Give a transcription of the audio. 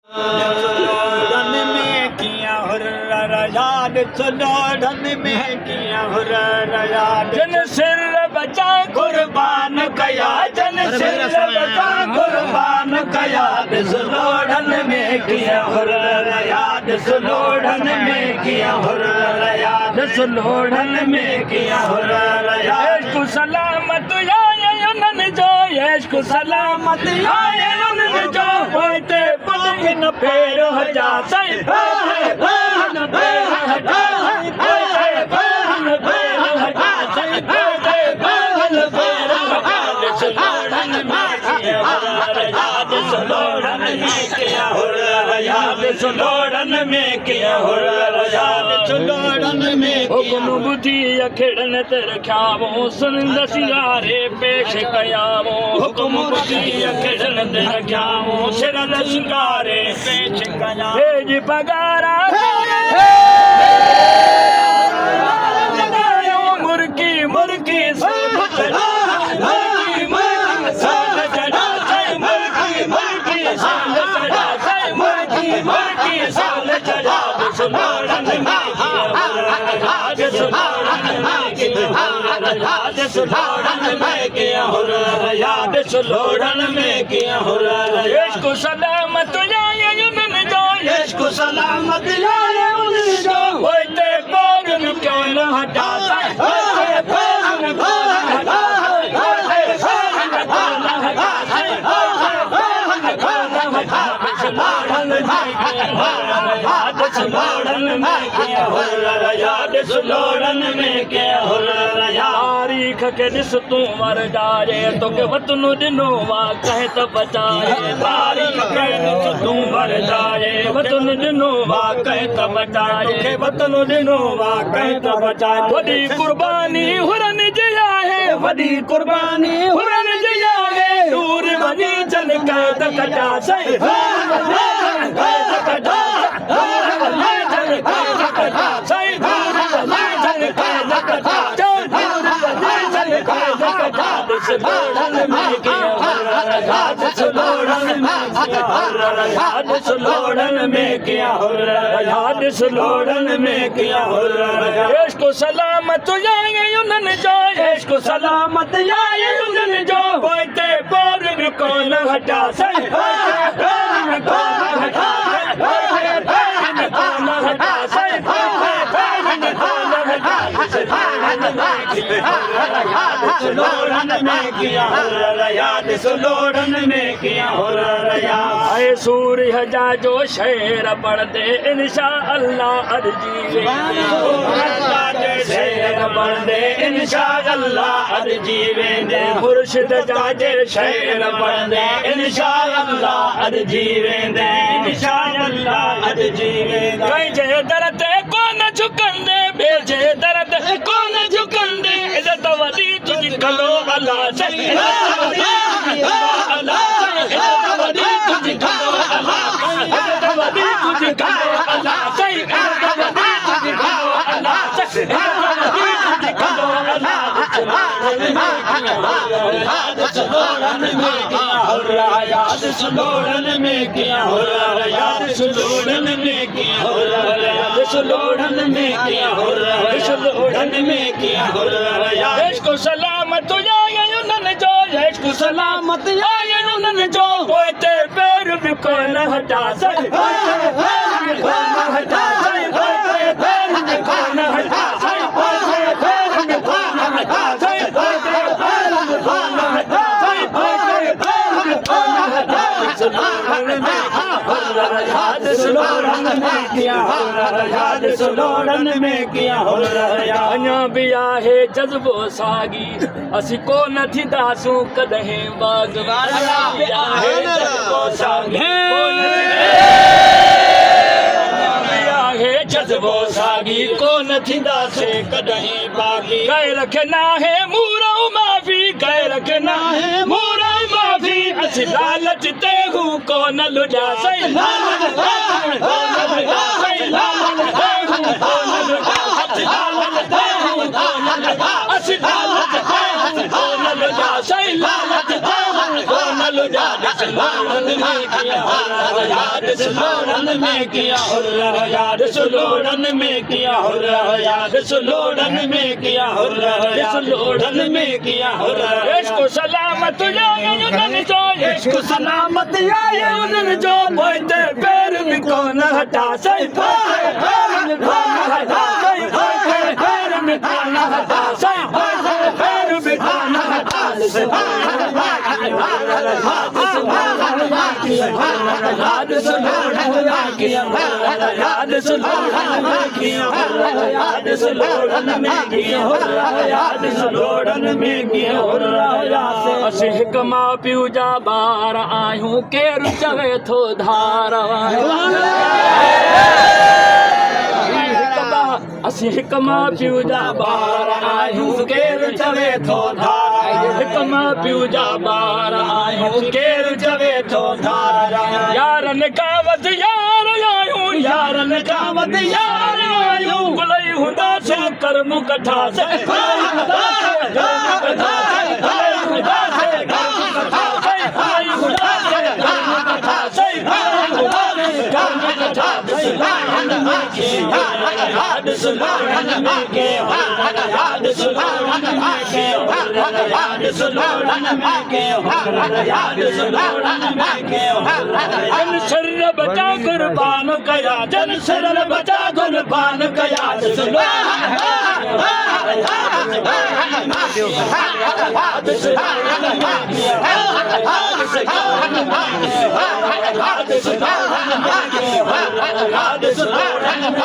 सुलोड़न में किया हुर्र याद सुलोड़न में किया हुर्र याद जन सिर बचा कुर्बान कया जन सिर बचा कुर्बान कया सुलोड़न में किया हुर्र याद सुलोड़न में किया हुर्र याद सुलोड़न में किया हुर्र याद को सलामत यान जो यश को सलामत यान जो होते न फेर जा सही बहन बेहटा बहन बेहटा सही बहन बेहटा सुलोड़न में किया हुर्र याद सुलोड़न में किया हुर्र याद सुलोड़न में किया हुर्र याद सुलोड़न में हुक्म बुद्धि अखड़न ते रख्यावो सुनंद सिंगारे पेश कयावो हुक्म बुद्धि अखड़न ते रख्यावो शरण सिंगारे पेश कया भेज पगारा मुर्गी मुर्गी सुलोड़न में किया हुर्र याद सुलोड़न में किया हुर्र यश को सलामत यान जो यश को सलामत यान जो होते बोगन क्यों न हटा सुलोड़न में किया हुर्र याद सुलोड़न में किया हुर्र तारीख के ॾिस तूं मर जाए तोखे वतन ॾिनो वा कहे त बचाए तारीख के ॾिस तूं मर जाए वतन ॾिनो वा कहे त बचाए तोखे वतन ॾिनो वा कहे त बचाए वॾी कुर्बानी हुरन जी आहे वॾी कुर्बानी हुरन जी आहे दूर वञी जन कैद कटा सही सुलोड़न में किया हुर्र याद सुलोड़न में किया हुर्र याद सुलोड़न में किया हुर्र याद सुलोड़न में किया हुर्र यश को सलामत उन्हनि जो यश को सलामत उन्हनि जो होते बोर को न हटा सही को न हटा सुलोड़न में किया हुर्र याद सुलोड़न में किया हुर्र याद ऐ सूर्य जा जो शेर पढ़दे इंशा अल्लाह अर्जी शेर पढ़दे इंशा अल्लाह अर्जी वेंदे मुर्शिद जा जे शेर पढ़दे इंशा अल्लाह अर्जी वेंदे इंशा अल्लाह अर्जी वेंदे कई जे दर ते कोन झुकंदे बेजे दर ते कोन झुकंदे इज्जत वदी तुझी कलो अल्लाह सही अल्लाह इज्जत वदी तुझी कलो अल्लाह इज्जत वदी तुझी कलो अल्लाह सही इज्जत वदी तुझी कलो अल्लाह सही इज्जत वदी तुझी कलो अल्लाह सुलोड़न में किया हुर्र याद सुलोड़न में किया हुर्र याद सुलोड़न में किया हुर्र याद सुलोड़न में किया हुर्र सुलोड़न में किया हुर्र यश को सलामत उन्हनि जो यश को सलामत उन्हनि जो होते पैर भी को न हटा सही को न हटा सही पैर भी को न हटा सही पैर भी को न हटा सही पैर भी को न हटा सही पैर भी को न हटा सुलोड़न में हुर्र याद सुलोड़न में किया हुर्र याद सुलोड़न में किया हुर्र याद अञा बि आहे जज़्बो सागी असीं कोन थींदासूं कॾहिं बाग़बान आहे जज़्बो सागी जज़्बो सागी कोन थींदासीं कॾहिं बाग़ी गैर खे नाहे मूरऊं माफ़ी गैर खे नाहे मूरऊं माफ़ी असीं लालच ते हू कोन लुॾा सही लालच ते कोन लुॾा सही लालच ते हू कोन लुॾा लालच ते हू कोन लुॾा असीं लालच ते हू कोन लुॾा सही लालच ते हू कोन दिल याद सुलोड़न में किया हुर्र याद सुलोड़न में किया हुर्र याद सुलोड़न में किया हुर्र याद सुलोड़न में किया हुर्र सुलोड़न में किया हुर्र इश्क सलामत यायुन जो इश्क सलामत यायुन जो बोलते पैर भी कौन हटा सही पैर भी कौन हटा सही पैर भी कौन हटा सही पैर भी कौन हटा याद सुलोड़न किया याद सुलोड़न किया याद सुलोड़न में किया याद सुलोड़न में किया असीं हिक मां पीउ जा ॿार आहियूं केरु चवे थो धार असीं हिक मां पीउ जा ॿार आहियूं केरु चवे थो धार हिक मां पीउ जा ॿार आहियूं केरु चवे थो धार यारनि खां वधि यार आहियूं यारनि खां वधि यार आहियूं गुलई हूंदासीं कर्म कठा याद सुलोड़न में के याद सुलोड़न में के याद सुलोड़न में के याद सुलोड़न में के जन सिर बचा कुर्बान कया जन सिर बचा कुर्बान कया याद सुलोड़न में